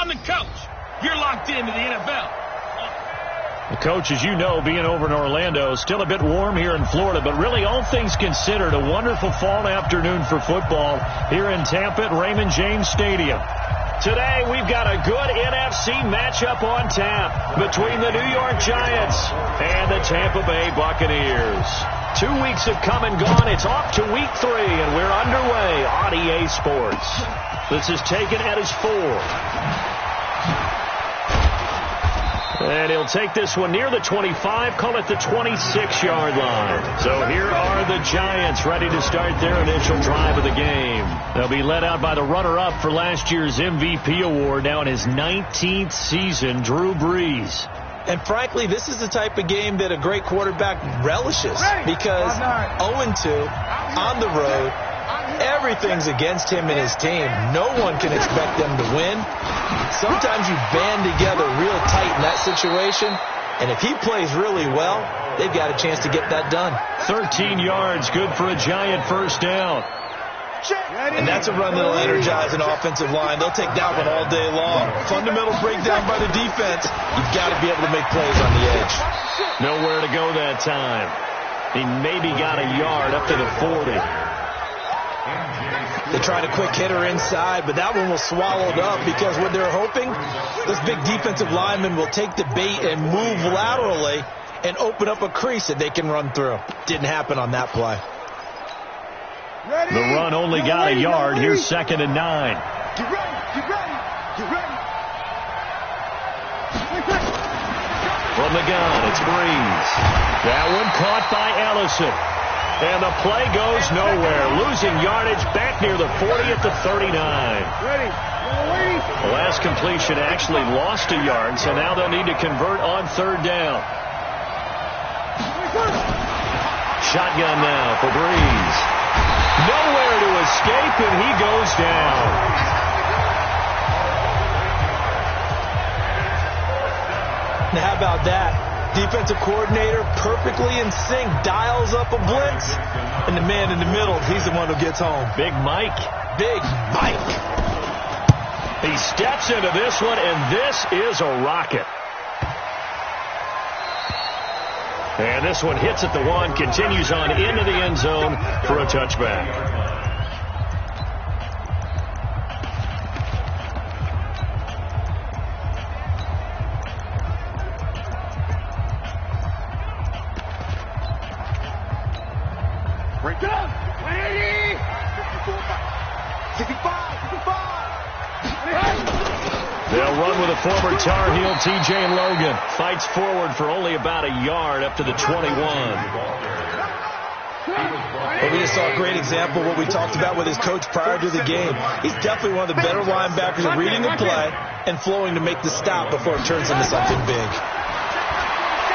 I'm the coach. You're locked into the NFL. The coach, as you know, being over in Orlando, still a bit warm here in Florida, but really all things considered, a wonderful fall afternoon for football here in Tampa at Raymond James Stadium. Today, we've got a good NFC matchup on tap between the New York Giants and the Tampa Bay Buccaneers. 2 weeks have come and gone. It's off to week 3, and we're underway on EA Sports. This is taken at his 4. And he'll take this one near the 25, call it the 26-yard line. So here are the Giants ready to start their initial drive of the game. They'll be led out by the runner-up for last year's MVP award, now in his 19th season, Drew Brees. And frankly, this is the type of game that a great quarterback relishes because 0-2 on the road, everything's against him and his team. No one can expect them to win. Sometimes you band together real tight in that situation, and if he plays really well, they've got a chance to get that done. 13 yards, good for a Giant first down. And that's a run that'll energize an offensive line. They'll take that one all day long. Fundamental breakdown by the defense. You've got to be able to make plays on the edge. Nowhere to go that time. He maybe got a yard up to the 40. They tried a quick hitter inside, but that one was swallowed up because what they're hoping, this big defensive lineman will take the bait and move laterally and open up a crease that they can run through. Didn't happen on that play. The run only got a yard. Here's 2nd and 9. Get ready, get ready, get ready. From the gun, it's Brees. That one caught by Ellison. And the play goes nowhere. Losing yardage back near the 40 at the 39. The last completion actually lost a yard, so now they'll need to convert on 3rd down. Shotgun now for Brees. Nowhere to escape, and he goes down. Now, how about that? Defensive coordinator perfectly in sync, dials up a blitz, and the man in the middle, he's the one who gets home. Big Mike. Big Mike. He steps into this one, and this is a rocket. And this one hits at the 1, continues on into the end zone for a touchback. Break it up. 180. 65. They'll run with a former Tar Heel, T.J. Logan. Fights forward for only about a yard up to the 21. Well, we just saw a great example of what we talked about with his coach prior to the game. He's definitely one of the better linebackers at reading the play and flowing to make the stop before it turns into something big.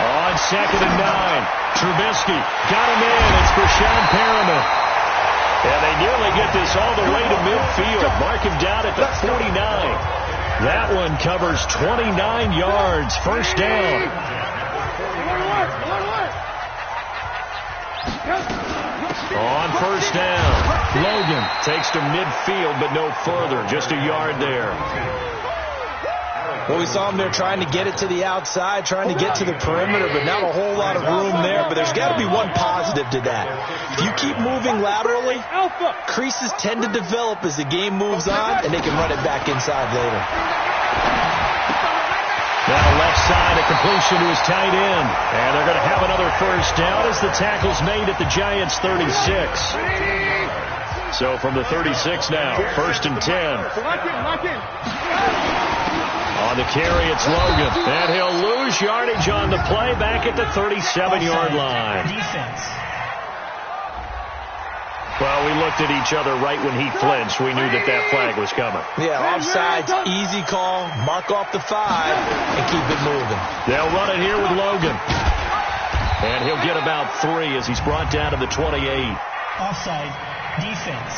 On 2nd and 9, Trubisky got him in. It's for Sean Perriman. And they nearly get this all the way to midfield. Mark him down at the 49. That one covers 29 yards. First down. On 1st down, Logan takes to midfield, but no further. Just a yard there. Well, we saw him there trying to get it to the outside, trying to get to the perimeter, but not a whole lot of room there. But there's got to be one positive to that. If you keep moving laterally, creases tend to develop as the game moves on, and they can run it back inside later. Now left side, a completion to his tight end. And they're going to have another first down as the tackle's made at the Giants' 36. So from the 36 now, 1st and 10. On the carry, it's Logan. And he'll lose yardage on the play back at the 37-yard line. Defense. Well, we looked at each other right when he flinched. We knew that that flag was coming. Yeah, offsides, easy call. Mark off the 5 and keep it moving. They'll run it here with Logan. And he'll get about 3 as he's brought down to the 28. Offside. Defense.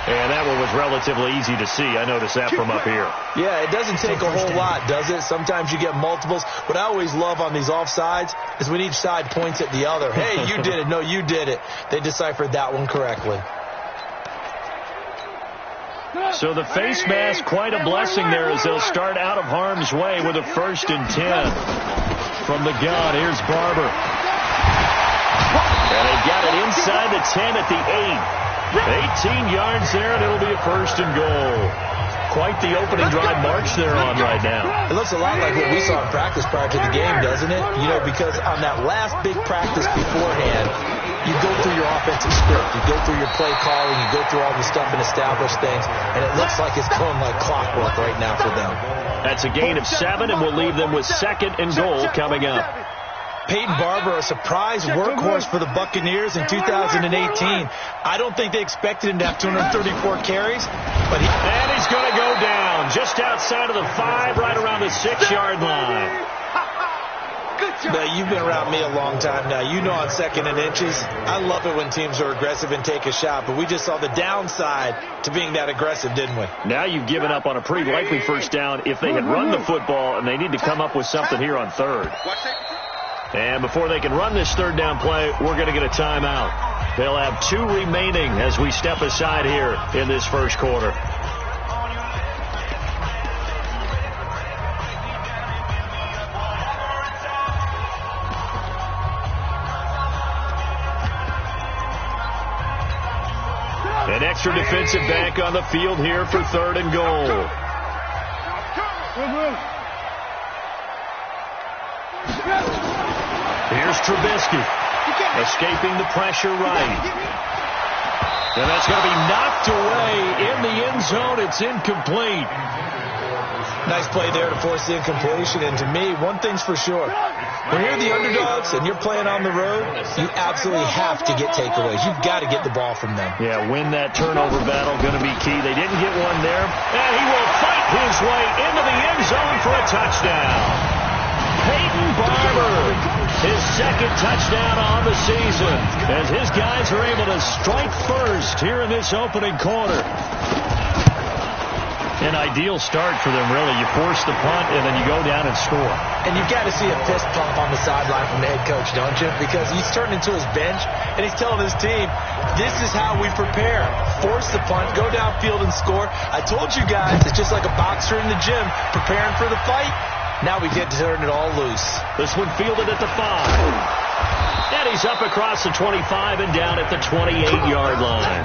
And that one was relatively easy to see. I noticed that from up here. Yeah, it doesn't take a whole lot, does it? Sometimes you get multiples. What I always love on these offsides is when each side points at the other. Hey, you did it. No, you did it. They deciphered that one correctly. So the face mask, quite a blessing there as they'll start out of harm's way with a 1st and 10. From the gun, here's Barber. And they've got it inside the 10 at the 8. 18 yards there, and it'll be a 1st and goal. Quite the opening drive march they're on right now. It looks a lot like what we saw in practice prior to the game, doesn't it? You know, because on that last big practice beforehand, you go through your offensive script, you go through your play calling, you go through all the stuff and establish things, and it looks like it's going like clockwork right now for them. That's a gain of 7, and we'll leave them with 2nd and goal coming up. Peyton Barber, a surprise workhorse for the Buccaneers in 2018. I don't think they expected him to have 234 carries, but and he's going to go down just outside of the 5, right around the 6-yard line. Now, you've been around me a long time now. You know on 2nd and inches, I love it when teams are aggressive and take a shot, but we just saw the downside to being that aggressive, didn't we? Now you've given up on a pretty likely 1st down if they had run the football, and they need to come up with something here on 3rd. And before they can run this 3rd down play, we're going to get a timeout. They'll have 2 remaining as we step aside here in this 1st quarter. An extra defensive back on the field here for 3rd and goal. Here's Trubisky, escaping the pressure right. And that's going to be knocked away in the end zone. It's incomplete. Nice play there to force the incompletion. And to me, one thing's for sure. When you're the underdogs and you're playing on the road, you absolutely have to get takeaways. You've got to get the ball from them. Yeah, win that turnover battle, going to be key. They didn't get one there. And he will fight his way into the end zone for a touchdown. Peyton Barber, his 2nd touchdown on the season, as his guys are able to strike first here in this opening quarter. An ideal start for them, really. You force the punt, and then you go down and score. And you've got to see a fist pump on the sideline from the head coach, don't you? Because he's turned into his bench, and he's telling his team, this is how we prepare. Force the punt, go downfield and score. I told you guys, it's just like a boxer in the gym preparing for the fight. Now we get to turn it all loose. This one fielded at the 5. And he's up across the 25 and down at the 28-yard line.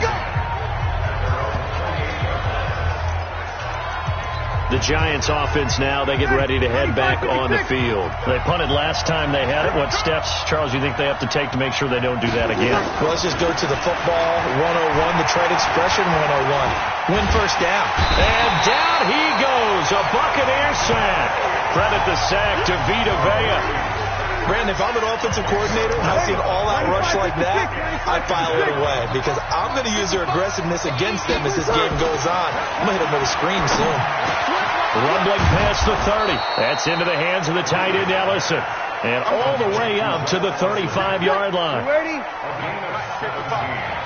The Giants offense now, they get ready to head back on the field. They punted last time they had it. What steps, Charles, you think they have to take to make sure they don't do that again? Well, let's just go to the football 101, the trade expression 101. Win 1st down. And down he goes. A Buccaneer sack. Credit the sack to Vita Vea. Brandon, if I'm an offensive coordinator and I see an all-out rush like that, I file it away because I'm going to use their aggressiveness against them as this game goes on. I'm going to hit them with a screen soon. Rumbling past the 30. That's into the hands of the tight end, Ellison. And all the way up to the 35-yard line. Ready?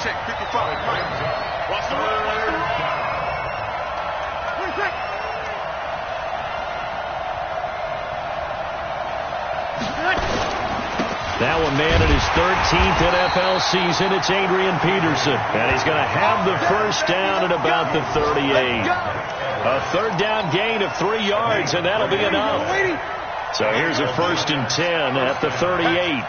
Check 55. Watch the road. That one, man, in his 13th NFL season, it's Adrian Peterson. And he's going to have the 1st down at about the 38. A 3rd down gain of 3 yards, and that'll be enough. So here's a 1st and 10 at the 38.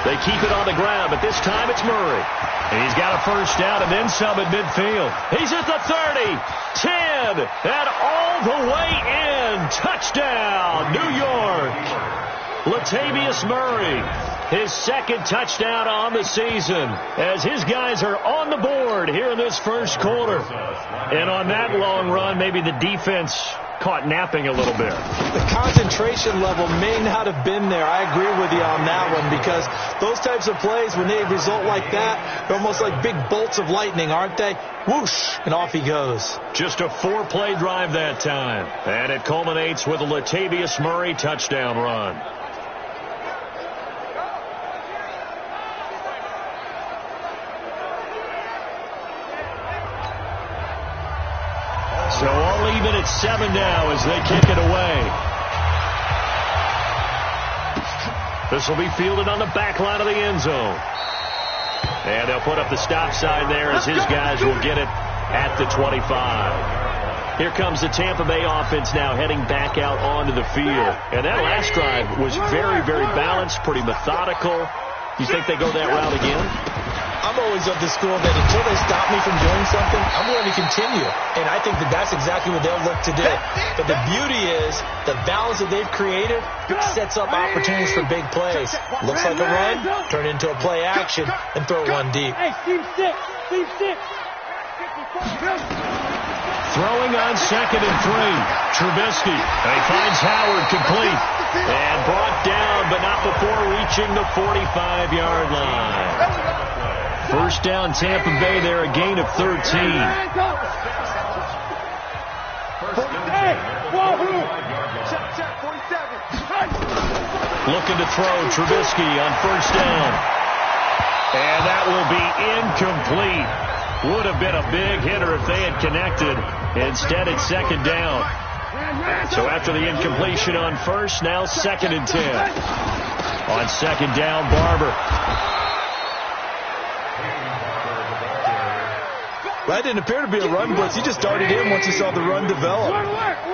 They keep it on the ground, but this time it's Murray. And he's got a 1st down and then some at midfield. He's at the 30, 10, and all the way in. Touchdown, New York. Latavius Murray, his 2nd touchdown on the season, as his guys are on the board here in this 1st quarter. And on that long run, maybe the defense caught napping a little bit. The concentration level may not have been there. I agree with you on that one because those types of plays, when they result like that, they're almost like big bolts of lightning, aren't they? Whoosh, and off he goes. Just a 4-play drive that time. And it culminates with a Latavius Murray touchdown run. So all even at 7 now as they kick it away. This will be fielded on the back line of the end zone. And they'll put up the stop sign there as his guys will get it at the 25. Here comes the Tampa Bay offense now heading back out onto the field. And that last drive was very, very balanced, pretty methodical. You think they go that route again? I'm always of the school that until they stop me from doing something, I'm going to continue. And I think that that's exactly what they'll look to do. But the beauty is the balance that they've created sets up opportunities for big plays. Looks like a run, turn into a play action, and throw one deep. Throwing on 2nd and 3. Trubisky. And he finds Howard complete. And brought down, but not before reaching the 45-yard line. First down, Tampa Bay there, a gain of 13. Looking to throw, Trubisky on first down. And that will be incomplete. Would have been a big hitter if they had connected. Instead, it's 2nd down. So after the incompletion on first, now 2nd and 10. On 2nd down, Barber. That didn't appear to be a run blitz. He just darted in once he saw the run develop.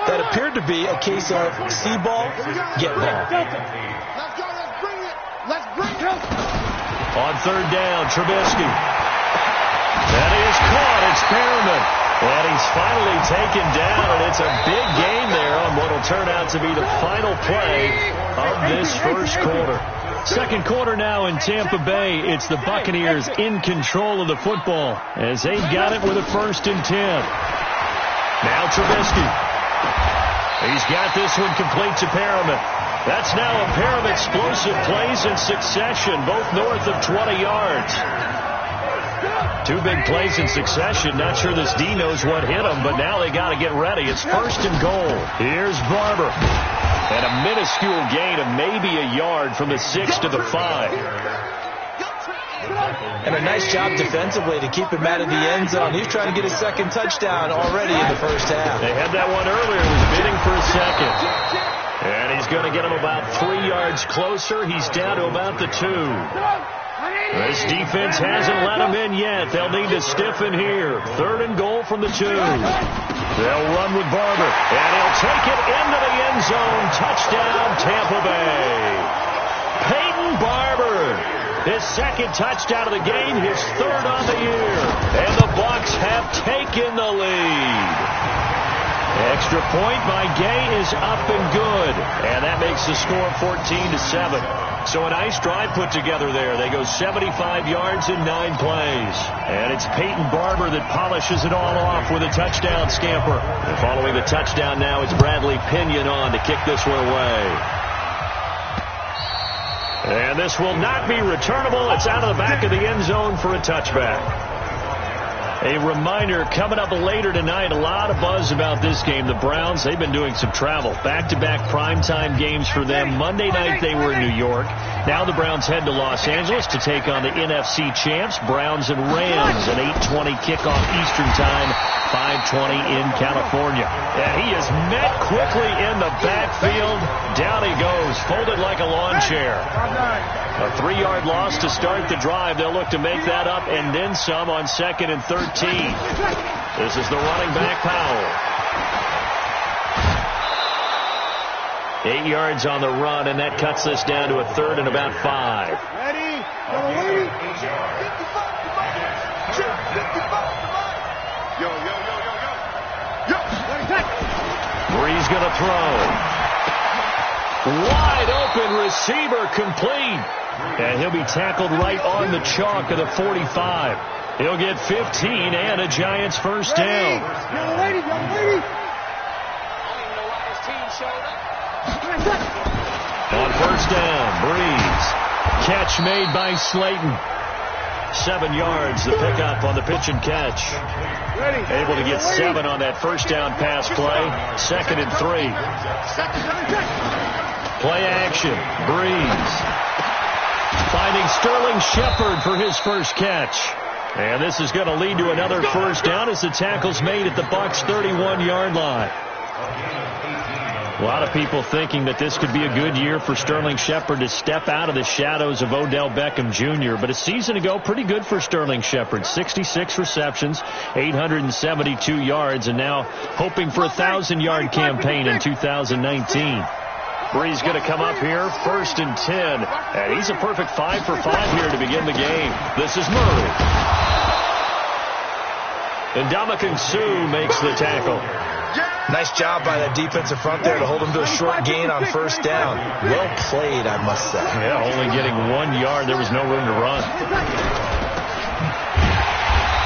That appeared to be a case of see ball, get ball. Let's bring it. On 3rd down, Trubisky. That is caught. It's Perriman. And he's finally taken down, and it's a big gain there on what will turn out to be the final play of this first quarter. Second quarter now in Tampa Bay. It's the Buccaneers in control of the football as they've got it with a 1st and 10. Now Trubisky. He's got this one complete to Perriman. That's now a pair of explosive plays in succession, both north of 20 yards. 2 big plays in succession. Not sure this D knows what hit them, but now they got to get ready. It's 1st and goal. Here's Barber. And a minuscule gain of maybe a yard from the 6 to the 5. And a nice job defensively to keep him out of the end zone. He's trying to get his 2nd touchdown already in the first half. They had that one earlier. Was bidding for a 2nd. And he's going to get him about 3 yards closer. He's down to about the 2. This defense hasn't let him in yet. They'll need to stiffen here. 3rd and goal from the 2. They'll run with Barber. And he'll take it into the end zone. Touchdown, Tampa Bay. Peyton Barber. His 2nd touchdown of the game. His 3rd on the year. And the Bucs have taken the lead. Extra point by Gay is up and good. And that makes the score 14-7. So a nice drive put together there. They go 75 yards in 9 plays. And it's Peyton Barber that polishes it all off with a touchdown scamper. And following the touchdown now, it's Bradley Pinion on to kick this one away. And this will not be returnable. It's out of the back of the end zone for a touchback. A reminder, coming up later tonight, a lot of buzz about this game. The Browns, they've been doing some travel. Back-to-back primetime games for them. Monday night they were in New York. Now the Browns head to Los Angeles to take on the NFC champs, Browns and Rams. An 8:20 kickoff Eastern time, 5:20 in California. And he is met quickly in the backfield. Down he goes, folded like a lawn chair. A 3-yard loss to start the drive. They'll look to make that up and then some on 2nd and 13. This is the running back, Powell. 8 yards on the run, and that cuts this down to a 3rd and about 5. Ready? Bree's going to throw. Wide open receiver complete. And he'll be tackled right on the chalk of the 45. He'll get 15 and a Giants first down. On first down, Breeze. Catch made by Slayton. 7 yards, the pickup on the pitch and catch. Able to get 7 on that first down pass play. 2nd and 3. Play action, Breeze. Finding Sterling Shepard for his first catch. And this is going to lead to another first down as the tackle's made at the Bucs' 31-yard line. A lot of people thinking that this could be a good year for Sterling Shepard to step out of the shadows of Odell Beckham Jr. But a season ago, pretty good for Sterling Shepard. 66 receptions, 872 yards, and now hoping for a 1,000-yard campaign in 2019. Bree's going to come up here, 1st and 10. And he's a perfect 5 for 5 here to begin the game. This is Murray. And Ndamukong Suh makes the tackle. Nice job by that defensive front there to hold him to a short gain on 1st down. Well played, I must say. Yeah, only getting 1 yard. There was no room to run.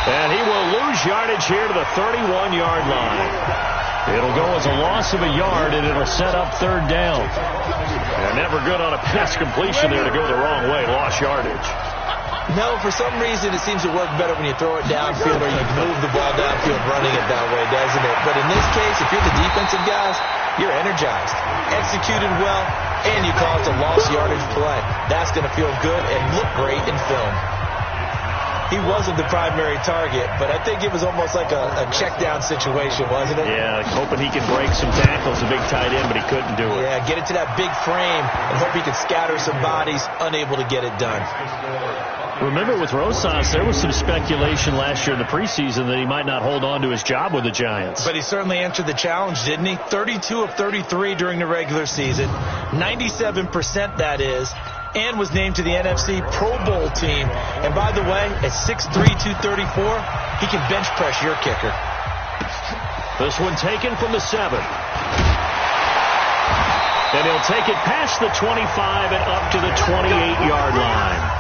And he will lose yardage here to the 31-yard line. It'll go as a loss of a yard, and it'll set up 3rd down. And never good on a pass completion there to go the wrong way. Lost yardage. No, for some reason it seems to work better when you throw it downfield or you move the ball downfield running it that way, doesn't it? But in this case, if you're the defensive guys, you're energized, executed well, and you call it a lost yardage play. That's going to feel good and look great in film. He wasn't the primary target, but I think it was almost like a check-down situation, wasn't it? Yeah, hoping he can break some tackles, a big tight end, but he couldn't do it. Yeah, get it to that big frame and hope he could scatter some bodies, unable to get it done. Remember, with Rosas, there was some speculation last year in the preseason that he might not hold on to his job with the Giants. But he certainly answered the challenge, didn't he? 32 of 33 during the regular season, 97% that is, and was named to the NFC Pro Bowl team. And by the way, at 6'3", 234, he can bench press your kicker. This one taken from the 7. And he'll take it past the 25 and up to the 28-yard line.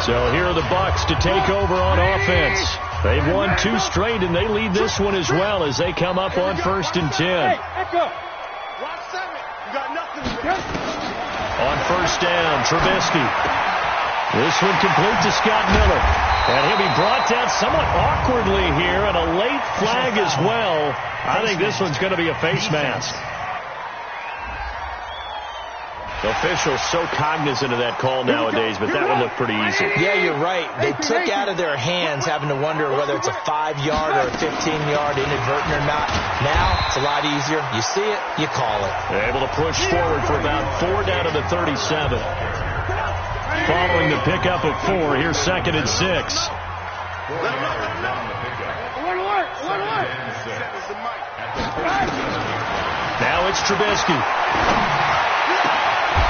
So here are the Bucs to take over on offense. They've won 2 straight, and they lead this one as well as they come up on 1st and 10. On 1st down, Trubisky. This one complete to Scott Miller. And he'll be brought down somewhat awkwardly here, and a late flag as well. I think this one's going to be a face mask. The officials so cognizant of that call nowadays, but that one looked pretty easy. Yeah, you're right. They took out of their hands having to wonder whether it's a 5-yard or a 15-yard inadvertent or not. Now, it's a lot easier. You see it, you call it. They're able to push forward for about 4 down to the 37. Following the pickup of 4, here's 2nd and 6. Now it's Trubisky.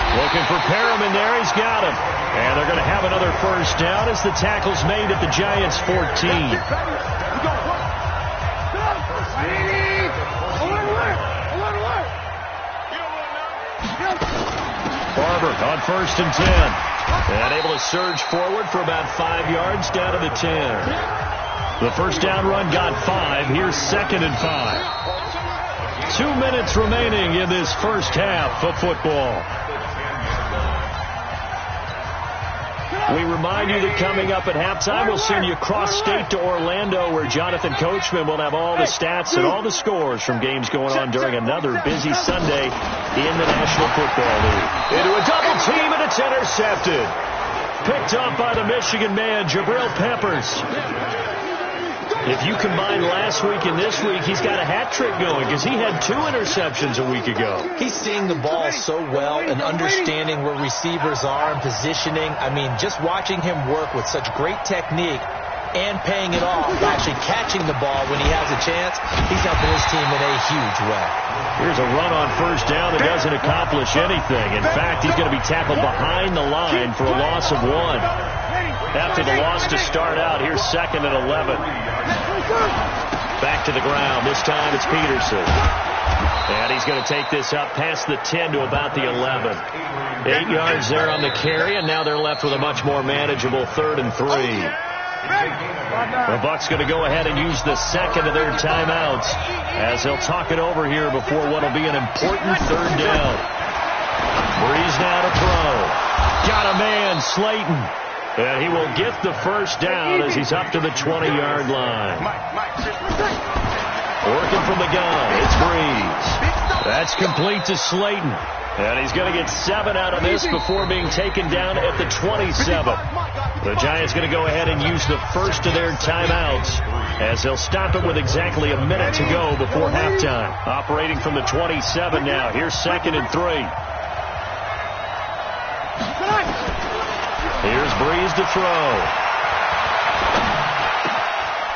Looking for Perriman there. He's got him. And they're going to have another 1st down as the tackle's made at the Giants' 14. Barber on 1st and 10. And able to surge forward for about 5 yards down to the 10. The 1st down run got 5. Here's 2nd and 5. 2 minutes remaining in this first half of football. We remind you that coming up at halftime, we'll send you cross-state to Orlando, where Jonathan Coachman will have all the stats and all the scores from games going on during another busy Sunday in the National Football League. Into a double team, and it's intercepted. Picked up by the Michigan man, Jabril Peppers. If you combine last week and this week, he's got a hat trick going because he had 2 interceptions a week ago. He's seeing the ball so well and understanding where receivers are and positioning. I mean, just watching him work with such great technique and paying it off, actually catching the ball when he has a chance, he's helping his team in a huge way. Here's a run on 1st down that doesn't accomplish anything. In fact, he's going to be tackled behind the line for a loss of 1. After the loss to start out, here's 2nd and 11. Back to the ground. This time it's Peterson. And he's going to take this up past the 10 to about the 11. 8 yards there on the carry, and now they're left with a much more manageable 3rd and 3. The Bucs going to go ahead and use the 2nd of their timeouts as they'll talk it over here before what will be an important 3rd down. Breeze now to throw. Got a man, Slayton. And he will get the 1st down as he's up to the 20-yard line. Working from the gun, it's Breeze. That's complete to Slayton. And he's going to get 7 out of this before being taken down at the 27. The Giants going to go ahead and use the first of their timeouts as they'll stop it with exactly a minute to go before halftime. Operating from the 27 now. Here's 2nd and 3. Here's Breeze to throw.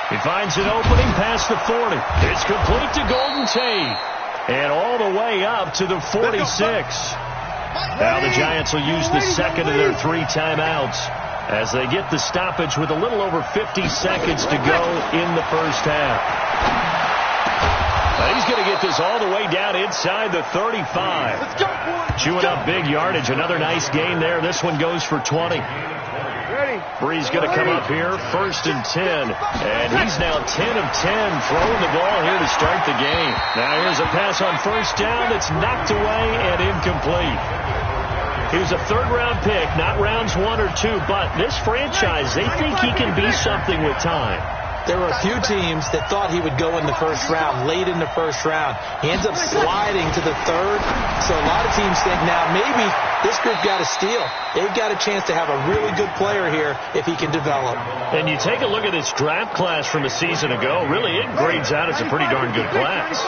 He finds an opening past the 40. It's complete to Golden Tate. And all the way up to the 46. Now the Giants will use the second of their 3 timeouts as they get the stoppage with a little over 50 seconds to go in the first half. Now he's going to get this all the way down inside the 35. Chewing up big yardage. Another nice gain there. This one goes for 20. Breeze going to come up here, 1st and 10. And he's now 10 of 10 throwing the ball here to start the game. Now here's a pass on 1st down that's knocked away and incomplete. He was a 3rd-round pick, not rounds 1 or 2, but this franchise, they think he can be something with time. There were a few teams that thought he would go in the 1st round, late in the 1st round. He ends up sliding to the 3rd. So a lot of teams think now maybe this group got a steal. They've got a chance to have a really good player here if he can develop. And you take a look at this draft class from a season ago, really it grades out as a pretty darn good class.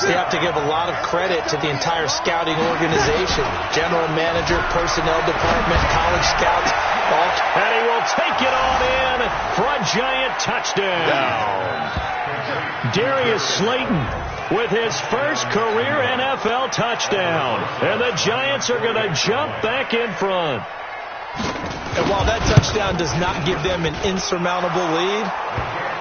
So you have to give a lot of credit to the entire scouting organization, general manager, personnel department, college scouts. And he will take it on in for a Giant touchdown. Darius Slayton with his first career NFL touchdown. And the Giants are going to jump back in front. And while that touchdown does not give them an insurmountable lead,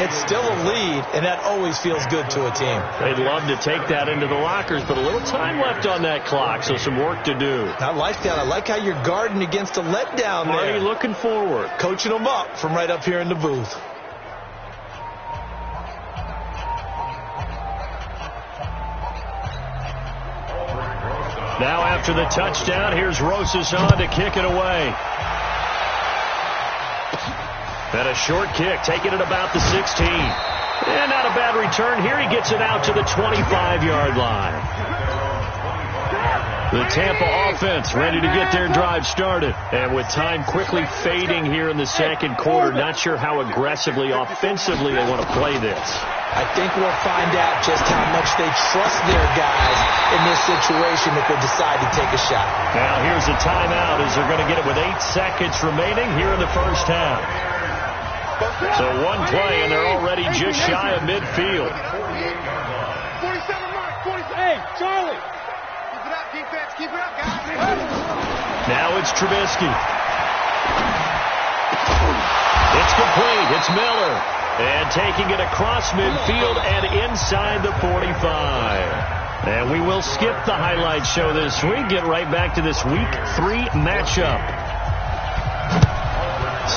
it's still a lead, and that always feels good to a team. They'd love to take that into the lockers, but a little time left on that clock, so some work to do. I like that. I like how you're guarding against a letdown there. Already looking forward. Coaching them up from right up here in the booth. Now after the touchdown, here's Rosas on to kick it away. And a short kick, taking it about the 16. And not a bad return here. He gets it out to the 25-yard line. The Tampa offense ready to get their drive started. And with time quickly fading here in the 2nd quarter, not sure how aggressively, offensively they want to play this. I think we'll find out just how much they trust their guys in this situation if they decide to take a shot. Now here's a timeout as they're going to get it with 8 seconds remaining here in the first half. So one play, and they're already just shy of midfield. 47 mark, 47. Hey, Charlie. Keep it up, defense. Keep it up, guys. Now it's Trubisky. It's complete. It's Miller. And taking it across midfield and inside the 45. And we will skip the highlight show this week. Get right back to this Week 3 matchup.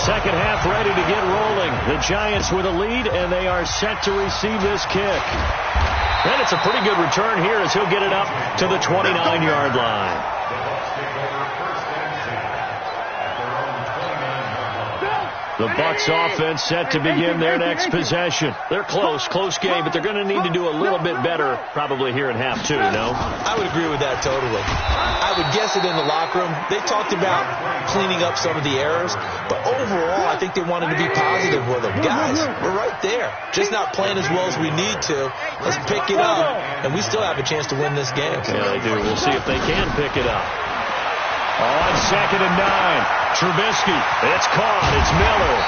Second half ready to get rolling. The Giants with a lead, and they are set to receive this kick. And it's a pretty good return here as he'll get it up to the 29-yard line. The Bucs offense set to begin their next possession. They're close game, but they're going to need to do a little bit better probably here in half 2, no? I would agree with that totally. I would guess it in the locker room. They talked about cleaning up some of the errors, but overall I think they wanted to be positive with them. Guys, we're right there. Just not playing as well as we need to. Let's pick it up, and we still have a chance to win this game. Yeah, they do. We'll see if they can pick it up. On 2nd and 9, Trubisky. It's caught. It's Miller.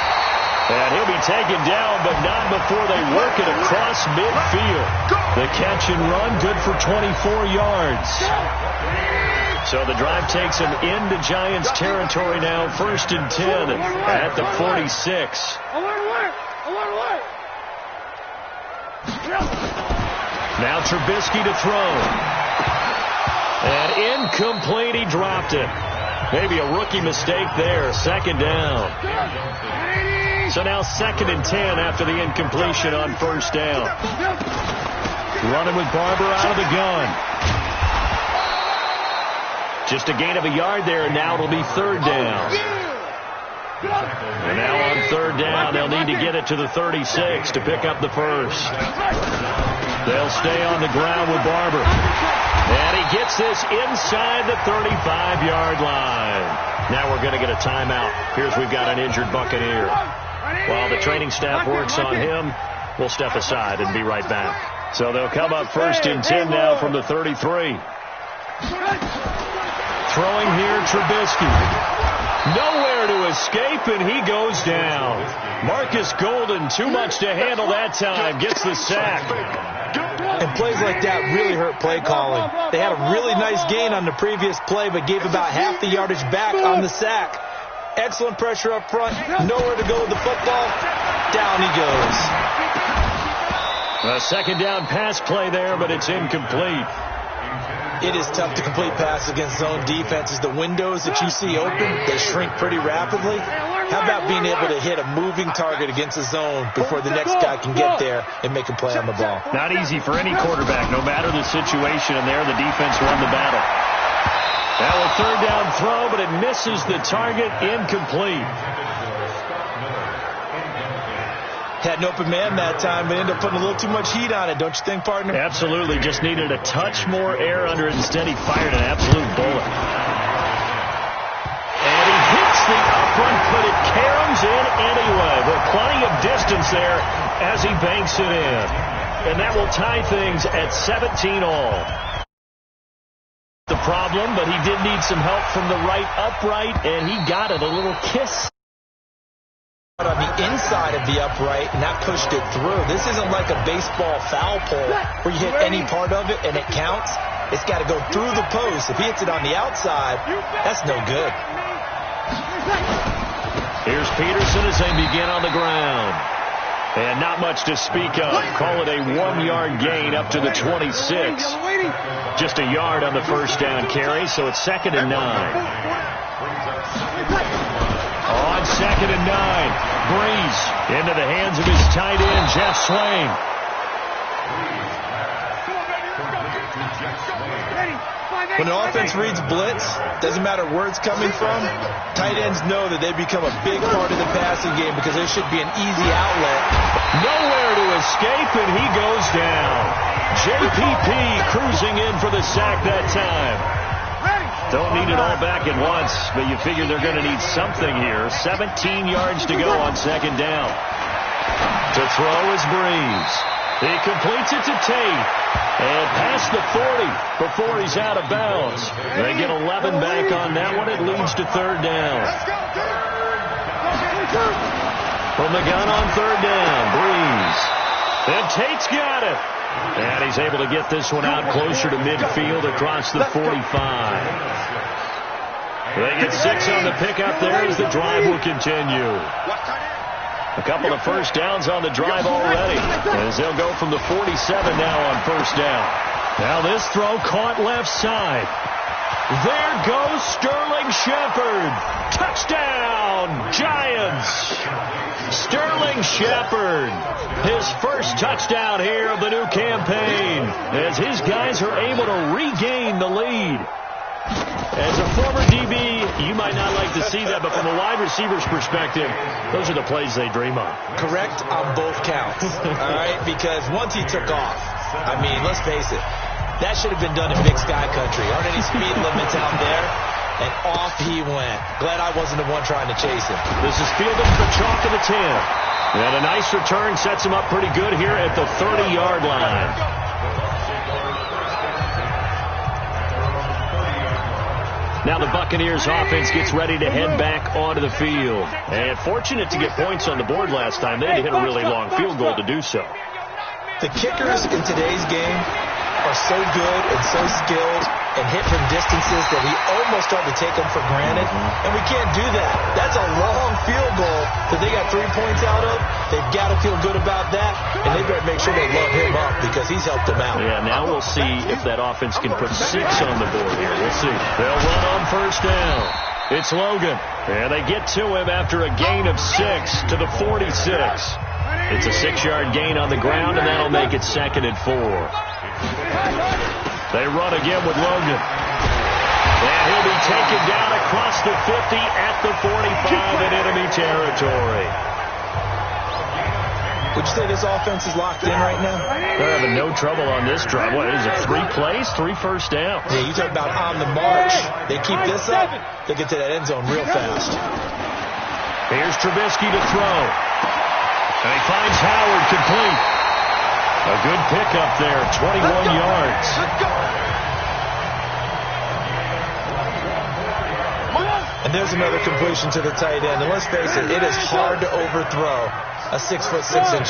And he'll be taken down, but not before they work it across midfield. The catch and run, good for 24 yards. So the drive takes him into Giants territory now. 1st and 10 at the 46. Now Trubisky to throw. And incomplete, he dropped it. Maybe a rookie mistake there. 2nd down. So now 2nd and 10 after the incompletion on 1st down. Running with Barber out of the gun. Just a gain of a yard there, and now it'll be 3rd down. And now on 3rd down, they'll need to get it to the 36 to pick up the first. They'll stay on the ground with Barber. And he gets this inside the 35-yard line. Now we're going to get a timeout. Here's we've got an injured Buccaneer. While the training staff works on him, we'll step aside and be right back. So they'll come up 1st and 10 now from the 33. Throwing here, Trubisky. Nowhere to escape, and he goes down. Marcus Golden, too much to handle that time, gets the sack. And plays like that really hurt play calling. They had a really nice gain on the previous play, but gave about half the yardage back on the sack. Excellent pressure up front. Nowhere to go with the football. Down he goes. A second down pass play there, but it's incomplete. It is tough to complete passes against zone defenses. The windows that you see open, they shrink pretty rapidly. How about being able to hit a moving target against a zone before the next guy can get there and make a play on the ball? Not easy for any quarterback, no matter the situation, and there the defense won the battle. Now a third down throw, but it misses the target, incomplete. Had an open man that time, but ended up putting a little too much heat on it, don't you think, partner? Absolutely. Just needed a touch more air under it. Instead, he fired an absolute bullet. And he hits the upright, but it caroms in anyway. With plenty of distance there as he banks it in. And that will tie things at 17 all. The problem, but he did need some help from the right upright, and he got it. A little kiss on the inside of the upright, and that pushed it through. This isn't like a baseball foul pole where you hit any part of it and it counts. It's got to go through the post. If he hits it on the outside, that's no good. Here's Peterson as they begin on the ground. And not much to speak of. Call it a 1-yard gain up to the 26. Just a yard on the first down carry, so it's 2nd and 9. On 2nd and 9, Breeze into the hands of his tight end, Jeff Swain. When an offense reads blitz, doesn't matter where it's coming from, tight ends know that they become a big part of the passing game because there should be an easy outlet. Nowhere to escape, and he goes down. JPP cruising in for the sack that time. Don't need it all back at once, but you figure they're going to need something here. 17 yards to go on 2nd down. To throw is Breeze. He completes it to Tate. And past the 40 before he's out of bounds. They get 11 back on that one. It leads to 3rd down. From the gun on 3rd down, Breeze. And Tate's got it. And he's able to get this one out closer to midfield across the 45. They get 6 on the pickup there as the drive will continue. A couple of first downs on the drive already as they'll go from the 47 now on 1st down. Now this throw caught left side. There goes Sterling Shepard. Touchdown, Giants. Sterling Shepard, his first touchdown here of the new campaign as his guys are able to regain the lead. As a former DB, you might not like to see that, but from a wide receiver's perspective, those are the plays they dream of. Correct on both counts, all right? Because once he took off, I mean, let's face it, that should have been done in Big Sky Country. Aren't any speed limits out there? And off he went. Glad I wasn't the one trying to chase him. This is fielded for the chalk of the 10. And a nice return sets him up pretty good here at the 30-yard line. Now the Buccaneers offense gets ready to head back onto the field. And fortunate to get points on the board last time. They had to hit a really long field goal to do so. The kickers in today's game are so good and so skilled and hit from distances that we almost start to take them for granted. And we can't do that. That's a long field goal that they got 3 points out of. They've got to feel good about that. And they better make sure they love him up because he's helped them out. Yeah, now we'll see if that offense can put 6 on the board here. We'll see. They'll run on 1st down. It's Logan. And they get to him after a gain of 6 to the 46. It's a 6-yard gain on the ground, and that'll make it 2nd and 4. They run again with Logan. And he'll be taken down across the 50 at the 45 in enemy territory. Would you say this offense is locked in right now? They're having no trouble on this drive. What is it, 3 plays, 3 first downs? Yeah, you talk about on the march. They keep this up, they'll get to that end zone real fast. Here's Trubisky to throw. And he finds Howard complete. A good pickup there, 21 yards. Let's go. And there's another completion to the tight end. And let's face it, it is hard to overthrow a 6'6"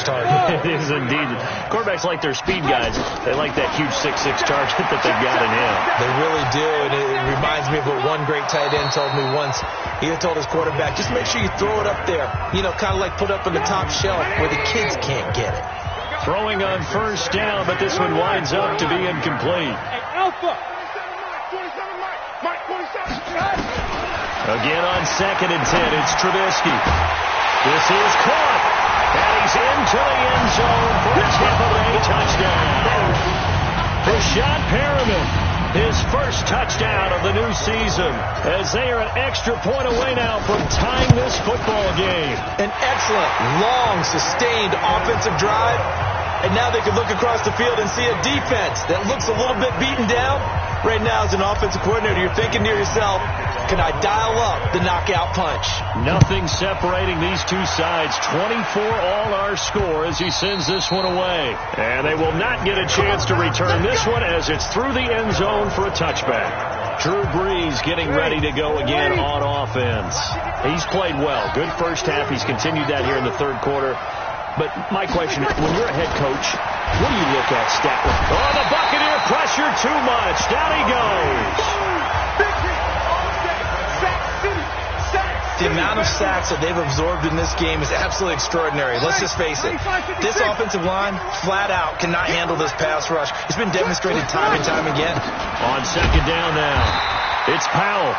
target. It is indeed. Quarterbacks like their speed guys. They like that huge 6'6" target that they've got in him. They really do, and it reminds me of what one great tight end told me once. He had told his quarterback, just make sure you throw it up there. You know, kind of like put up on the top shelf where the kids can't get it. Throwing on first down, but this one winds up to be incomplete. Hey, Alpha. 27 Mike. 27. Again on 2nd and 10, it's Trubisky. This is caught, and he's into the end zone for a Tampa Bay touchdown. Rashad Perriman, his first touchdown of the new season, as they are an extra point away now from tying this football game. An excellent, long, sustained offensive drive, and now they can look across the field and see a defense that looks a little bit beaten down. Right now, as an offensive coordinator, you're thinking to yourself, can I dial up the knockout punch? Nothing separating these two sides. 24 all our score as he sends this one away. And they will not get a chance to return this one as it's through the end zone for a touchback. Drew Brees getting ready to go again on offense. He's played well. Good first half. He's continued that here in the third quarter. But my question, when you're a head coach, what do you look at, Statler? Oh, the Buccaneer pressure too much. Down he goes. The amount of sacks that they've absorbed in this game is absolutely extraordinary. Let's just face it. This offensive line, flat out, cannot handle this pass rush. It's been demonstrated time and time again. On 2nd down now, it's Powell.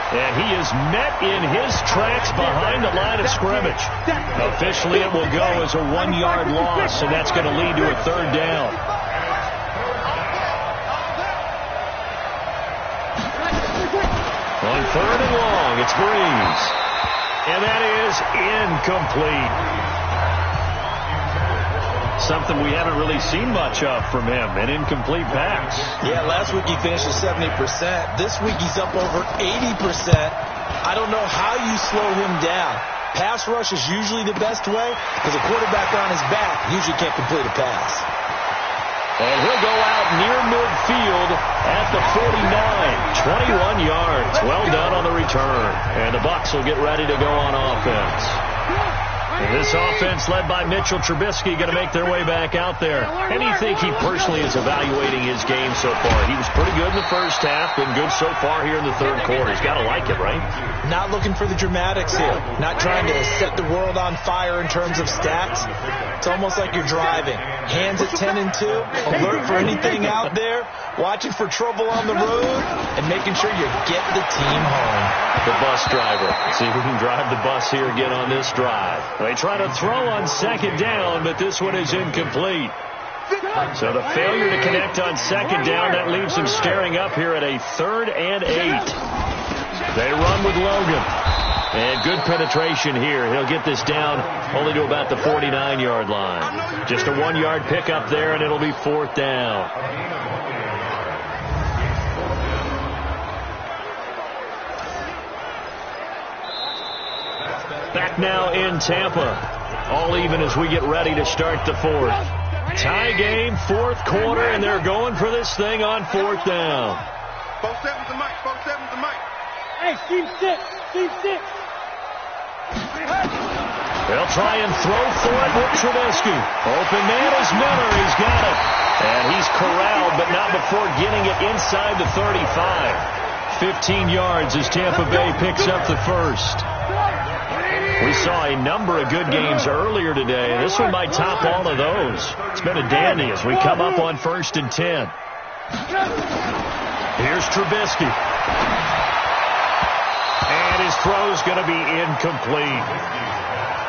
And he is met in his tracks behind the line of scrimmage. Officially, it will go as a 1-yard loss, and that's going to lead to a 3rd down. On 3rd and long, it's Brees. And that is incomplete. Something we haven't really seen much of from him, an incomplete pass. Yeah, last week he finished at 70%. This week he's up over 80%. I don't know how you slow him down. Pass rush is usually the best way because a quarterback on his back usually can't complete a pass. And he'll go out near midfield at the 49. 21 yards. Well done on the return. And the Bucs will get ready to go on offense. And this offense led by Mitchell Trubisky going to make their way back out there. And you think he personally is evaluating his game so far? He was pretty good in the first half, been good so far here in the third quarter. He's got to like it, right? Not looking for the dramatics here. Not trying to set the world on fire in terms of stats. It's almost like you're driving. Hands at 10 and 2, alert for anything out there, watching for trouble on the road, and making sure you get the team home. The bus driver. See if we can drive the bus here again on this drive. They try to throw on 2nd down, but this one is incomplete. So the failure to connect on 2nd down, that leaves him staring up here at a 3rd and 8. They run with Logan. And good penetration here. He'll get this down only to about the 49-yard line. Just a 1-yard pickup there, and it'll be 4th down. Back now in Tampa. All even as we get ready to start the 4th. Tie game, 4th quarter, and they're going for this thing on 4th down. 4-7's the mic. 4-7's the mic. Hey, Steve 6. Steve 6. They'll try and throw for it with Trubisky. Open man is Miller. He's got it. And he's corralled, but not before getting it inside the 35. 15 yards as Tampa Bay picks up the first. We saw a number of good games earlier today. This one might top all of those. It's been a dandy as we come up on 1st and 10. Here's Trubisky. And his throw's going to be incomplete.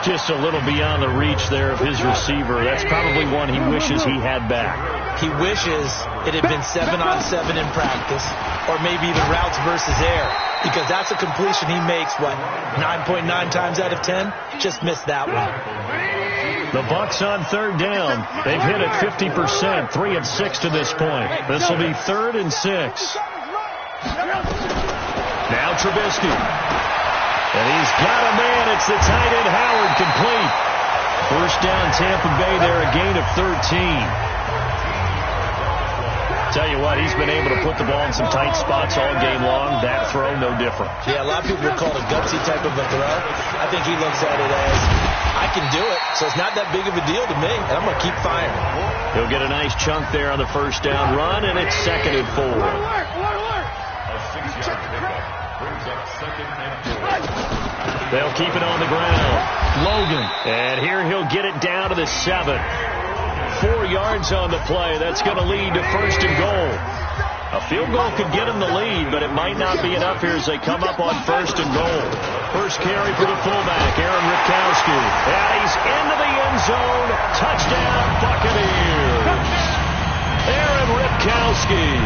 Just a little beyond the reach there of his receiver. That's probably one he wishes he had back. He wishes it had been 7-on-7 in practice, or maybe even routes versus air, because that's a completion he makes, 9.9 times out of 10? Just missed that one. The Bucs on third down. They've hit it 50%, 3 of 6 to this point. This will be 3rd and 6. Now Trubisky. And he's got a man. It's the tight end Howard, complete. First down Tampa Bay there, a gain of 13. Tell you what, he's been able to put the ball in some tight spots all game long. That throw, no different. Yeah, a lot of people would call it a gutsy type of a throw. I think he looks at it as, I can do it, so it's not that big of a deal to me, and I'm going to keep firing. He'll get a nice chunk there on the first down run, and it's 2nd and 4. A 6-yard pickup brings up 2nd and 4. They'll keep it on the ground. Logan. And here he'll get it down to the 7. 4 yards on the play. That's going to lead to 1st and goal. A field goal could get him the lead, but it might not be enough here as they come up on 1st and goal. First carry for the fullback, Aaron Ripkowski. And he's into the end zone. Touchdown, Buccaneers. Aaron Ripkowski.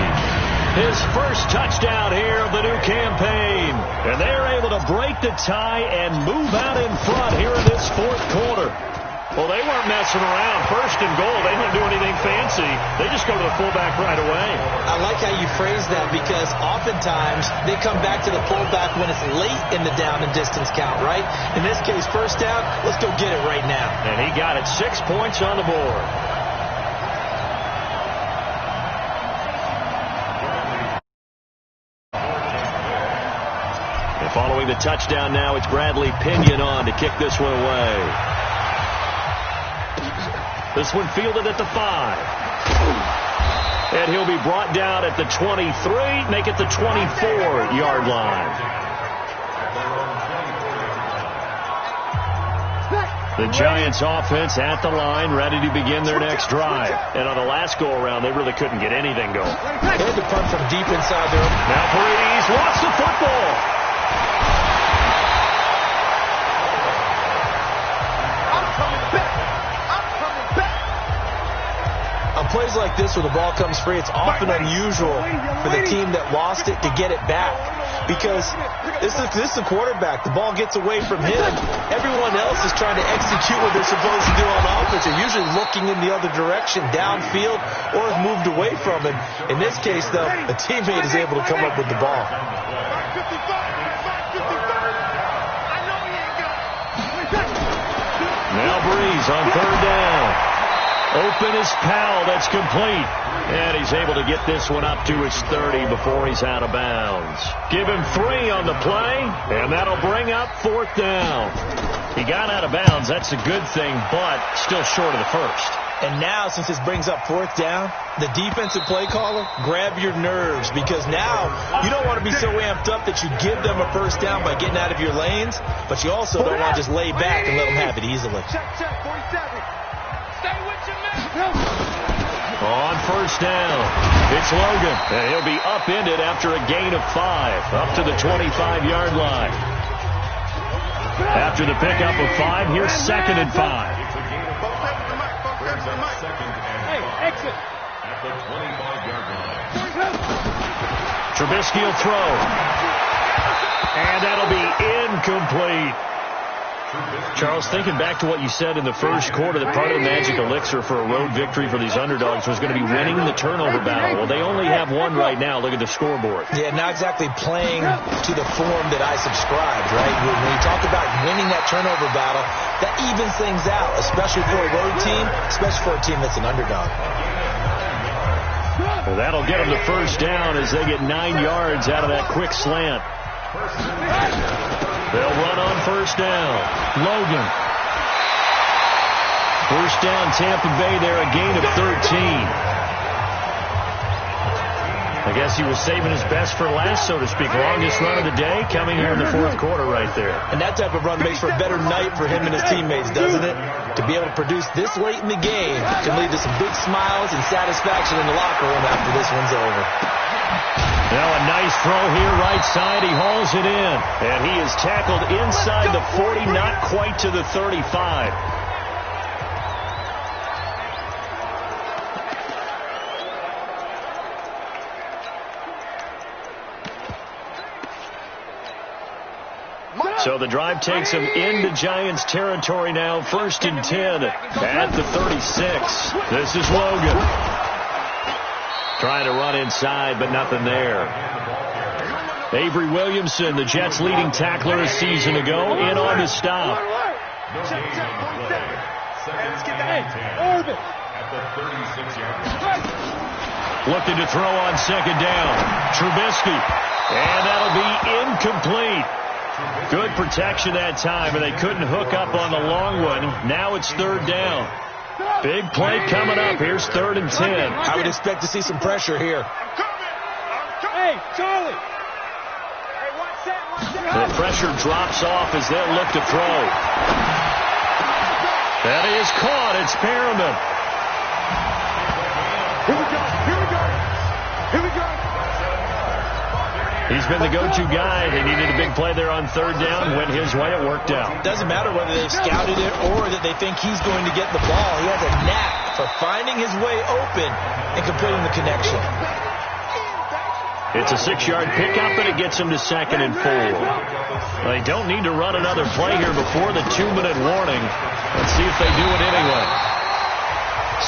His first touchdown here of the new campaign. And they're able to break the tie and move out in front here in this 4th quarter. Well, they weren't messing around. 1st and goal. They didn't do anything fancy. They just go to the fullback right away. I like how you phrase that because oftentimes they come back to the fullback when it's late in the down and distance count, right? In this case, first down, let's go get it right now. And he got it. 6 points on the board. And following the touchdown now, it's Bradley Pinion on to kick this one away. This one fielded at the 5. And he'll be brought down at the 23, make it the 24-yard line. The Giants offense at the line, ready to begin their next drive. And on the last go-around, they really couldn't get anything going. They had to punt from deep inside there. Now Breeze wants the football. Plays like this where the ball comes free, it's often unusual for the team that lost it to get it back because this is the quarterback. The ball gets away from him. Everyone else is trying to execute what they're supposed to do on offense. They're usually looking in the other direction, downfield, or have moved away from him. In this case, though, a teammate is able to come up with the ball. Now Breeze on 3rd down. Open is Powell. That's complete. And he's able to get this one up to his 30 before he's out of bounds. Give him 3 on the play, and that'll bring up 4th down. He got out of bounds. That's a good thing, but still short of the first. And now, since this brings up 4th down, the defensive play caller, grab your nerves because now you don't want to be so amped up that you give them a first down by getting out of your lanes, but you also don't want to just lay back and let them have it easily. Check, 47. Stay with your man. On 1st down, it's Logan, and he'll be upended after a gain of 5, up to the 25-yard line. After the pickup of 5, here's 2nd and 5. Hey, exit. At the 25-yard line. Trubisky will throw. And that'll be incomplete. Charles, thinking back to what you said in the first quarter, that part of the magic elixir for a road victory for these underdogs was going to be winning the turnover battle. Well, they only have one right now. Look at the scoreboard. Yeah, not exactly playing to the form that I subscribed, right? When you talk about winning that turnover battle, that evens things out, especially for a road team, especially for a team that's an underdog. Well, that'll get them the first down as they get 9 yards out of that quick slant. They'll run on 1st down. Logan. 1st down, Tampa Bay there, a gain of 13. I guess he was saving his best for last, so to speak. Longest run of the day coming here in the 4th quarter right there. And that type of run makes for a better night for him and his teammates, doesn't it? To be able to produce this late in the game can lead to some big smiles and satisfaction in the locker room after this one's over. Now a nice throw here, right side. He hauls it in. And he is tackled inside the 40, not quite to the 35. So the drive takes him into Giants territory now. 1st and 10 at the 36. This is Logan. Trying to run inside, but nothing there. Avery Williamson, the Jets' leading tackler a season ago, in on the stop. Looking to throw on 2nd down. Trubisky. And that'll be incomplete. Good protection that time, and they couldn't hook up on the long one. Now it's 3rd down. Big play coming up. Here's 3rd and 10. I would expect to see some pressure here. Hey, Charlie. The pressure drops off as they'll look to throw. That is caught. It's Perriman. Here we go. Here we go. Here we go. He's been the go-to guy. They needed a big play there on 3rd down. Went his way. It worked out. Doesn't matter whether they've scouted it or that they think he's going to get the ball. He has a knack for finding his way open and completing the connection. It's a 6-yard pickup, and it gets him to 2nd and 4. They don't need to run another play here before the 2-minute warning. Let's see if they do it anyway.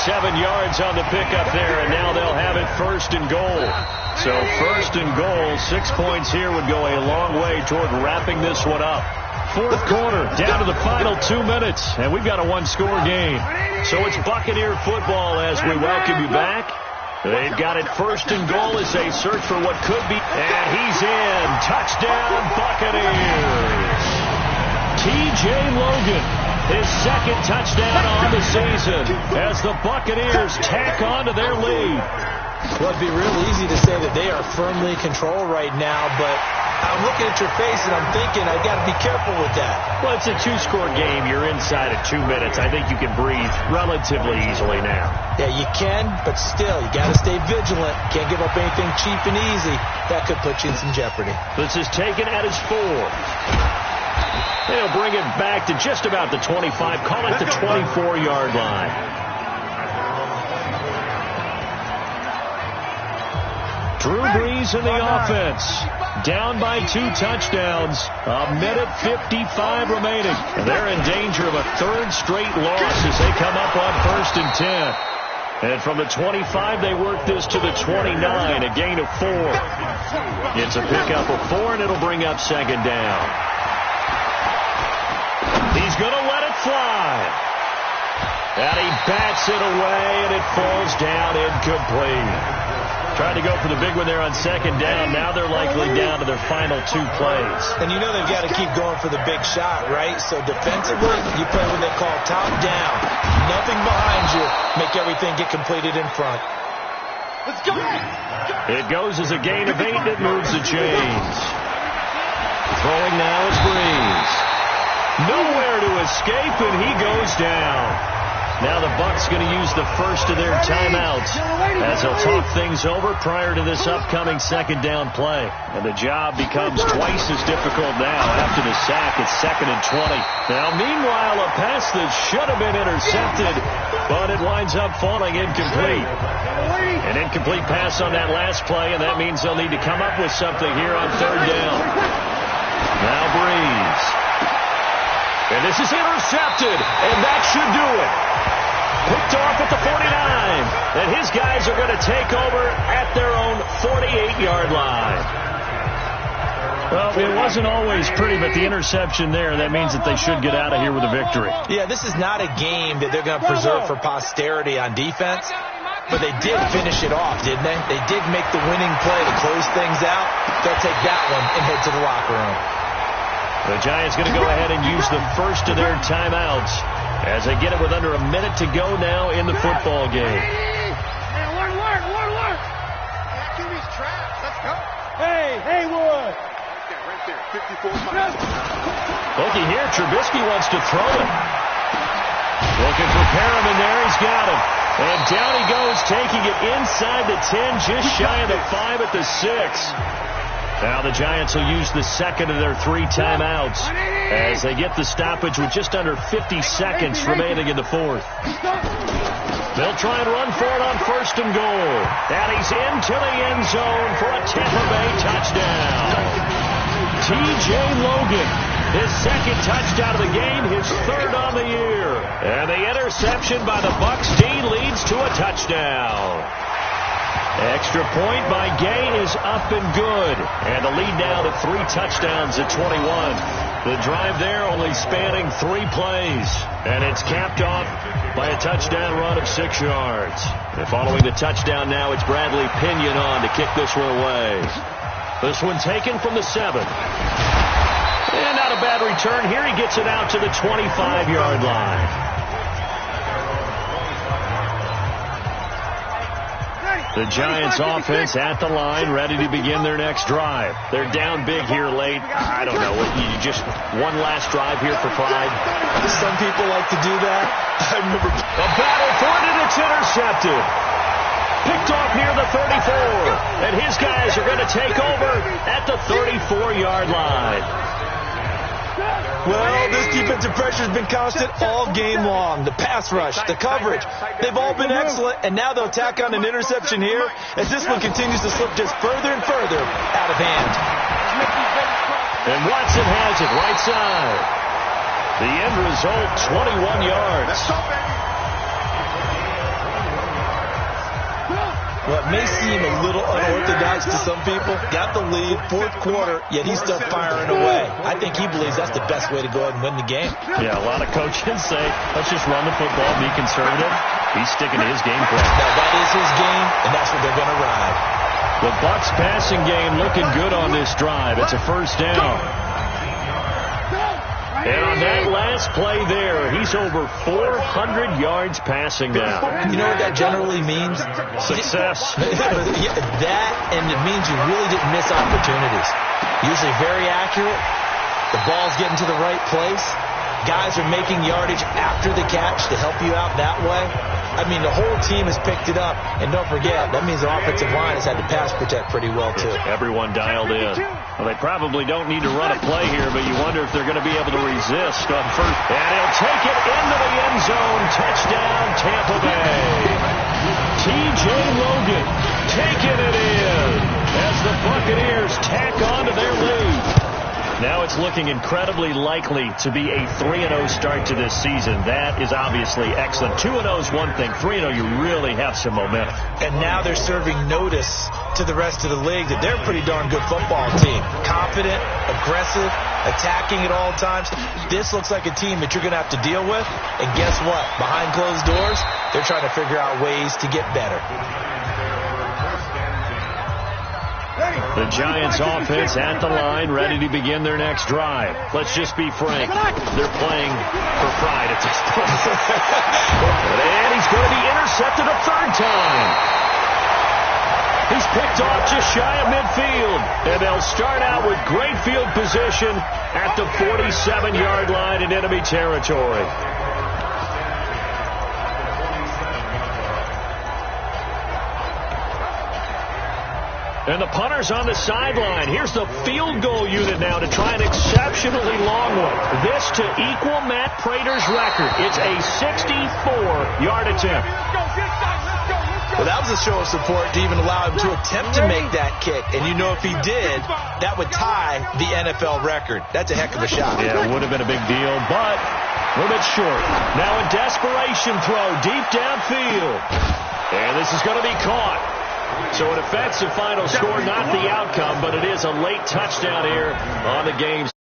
7 yards on the pickup there, and now they'll have it 1st and goal. So 1st and goal, 6 points here would go a long way toward wrapping this one up. 4th quarter, down to the final 2 minutes, and we've got a 1-score game. So it's Buccaneer football as we welcome you back. They've got it 1st and goal as they search for what could be. And he's in. Touchdown, Buccaneers. T.J. Logan, his 2nd touchdown on the season as the Buccaneers tack on to their lead. Well, it'd be real easy to say that they are firmly in control right now, but I'm looking at your face and I'm thinking I've got to be careful with that. Well, it's a 2-score game. You're inside at 2 minutes. I think you can breathe relatively easily now. Yeah, you can, but still, you got to stay vigilant. Can't give up anything cheap and easy. That could put you in some jeopardy. This is taken at his 4. They'll bring it back to just about the 25. Call it the 24-yard line. Drew Brees in the offense. Down by 2 touchdowns. 1:55 remaining. And they're in danger of a 3rd straight loss as they come up on 1st and 10. And from the 25, they work this to the 29, a gain of 4. It's a pickup of 4, and it'll bring up 2nd down. He's going to let it fly. And he bats it away, and it falls down incomplete. Trying to go for the big one there on 2nd down. Now they're likely down to their final 2 plays. And you know they've got to keep going for the big shot, right? So defensively, you play what they call top down. Nothing behind you. Make everything get completed in front. Let's go. It goes as a gain of 8. It moves the chains. Throwing now is Brees. Nowhere to escape, and he goes down. Now the Bucs going to use the first of their timeouts as they'll talk things over prior to this upcoming 2nd down play. And the job becomes twice as difficult now after the sack. It's 2nd and 20. Now, meanwhile, a pass that should have been intercepted, but it winds up falling incomplete. An incomplete pass on that last play, and that means they'll need to come up with something here on 3rd down. Now Brees. And this is intercepted, and that should do it. Picked off at the 49, and his guys are going to take over at their own 48-yard line. Well, it wasn't always pretty, but the interception there, that means that they should get out of here with a victory. Yeah, this is not a game that they're going to preserve for posterity on defense, but they did finish it off, didn't they? They did make the winning play to close things out. They'll take that one and head to the locker room. The Giants going to go ahead and use the first of their timeouts as they get it with under a minute to go now in the football game. Alert. QB's trapped. Let's go. Hey, Haywood. Right there. 54. Looky here, Trubisky wants to throw it. Looking for Perriman there. He's got him. And down he goes, taking it inside the 10, just shy of the 5 at the 6. Now the Giants will use the second of their 3 timeouts as they get the stoppage with just under 50 seconds remaining in the 4th. They'll try and run for it on 1st and goal. And he's into the end zone for a Tampa Bay touchdown. T.J. Logan His second touchdown of the game, his third on the year. And the interception by the Bucs D leads to a touchdown. Extra point by Gay is up and good. And the lead now to 3 touchdowns at 21. The drive there only spanning 3 plays. And it's capped off by a touchdown run of 6 yards. And following the touchdown now, it's Bradley Pinion on to kick this one away. This one taken from the 7. And not a bad return here. He gets it out to the 25-yard line. The Giants offense at the line, ready to begin their next drive. They're down big here late. I don't know. You just one last drive here for pride. Some people like to do that. I remember a battle for it, and it's intercepted. Picked off near the 34. And his guys are going to take over at the 34-yard line. Well, this defensive pressure has been constant all game long. The pass rush, the coverage, they've all been excellent, and now they'll tack on an interception here as this one continues to slip just further and further out of hand. And Watson has it right side. The end result, 21 yards. What may seem a little unorthodox to some people, got the lead, 4th quarter, yet he's still firing away. I think he believes that's the best way to go ahead and win the game. Yeah, a lot of coaches say, let's just run the football, be conservative. He's sticking to his game plan. Now, that is his game, and that's what they're going to ride. The Bucs passing game looking good on this drive. It's a first down. And on that last play there, he's over 400 yards passing now. You know what that generally means? Success. Yeah, that, and it means you really didn't miss opportunities. Usually very accurate. The ball's getting to the right place. Guys are making yardage after the catch to help you out that way. I mean, the whole team has picked it up. And don't forget, that means the offensive line has had to pass protect pretty well, too. Everyone dialed in. Well, they probably don't need to run a play here, but you wonder if they're going to be able to resist on first. And he'll take it into the end zone. Touchdown, Tampa Bay. T.J. Logan taking it in as the Buccaneers tack on to their lead. Now it's looking incredibly likely to be a 3-0 start to this season. That is obviously excellent. 2-0 is one thing. 3-0, you really have some momentum. And now they're serving notice to the rest of the league that they're a pretty darn good football team. Confident, aggressive, attacking at all times. This looks like a team that you're going to have to deal with. And guess what? Behind closed doors, they're trying to figure out ways to get better. The Giants offense at the line, ready to begin their next drive. Let's just be frank. They're playing for pride at this point. And he's going to be intercepted a 3rd time. He's picked off just shy of midfield. And they'll start out with great field position at the 47-yard line in enemy territory. And the punter's on the sideline. Here's the field goal unit now to try an exceptionally long one. This to equal Matt Prater's record. It's a 64-yard attempt. Well, that was a show of support to even allow him to attempt to make that kick. And you know if he did, that would tie the NFL record. That's a heck of a shot. Yeah, it would have been a big deal, but a little bit short. Now a desperation throw deep downfield. And this is going to be caught. So it affects the final score, not the outcome, but it is a late touchdown here on the game's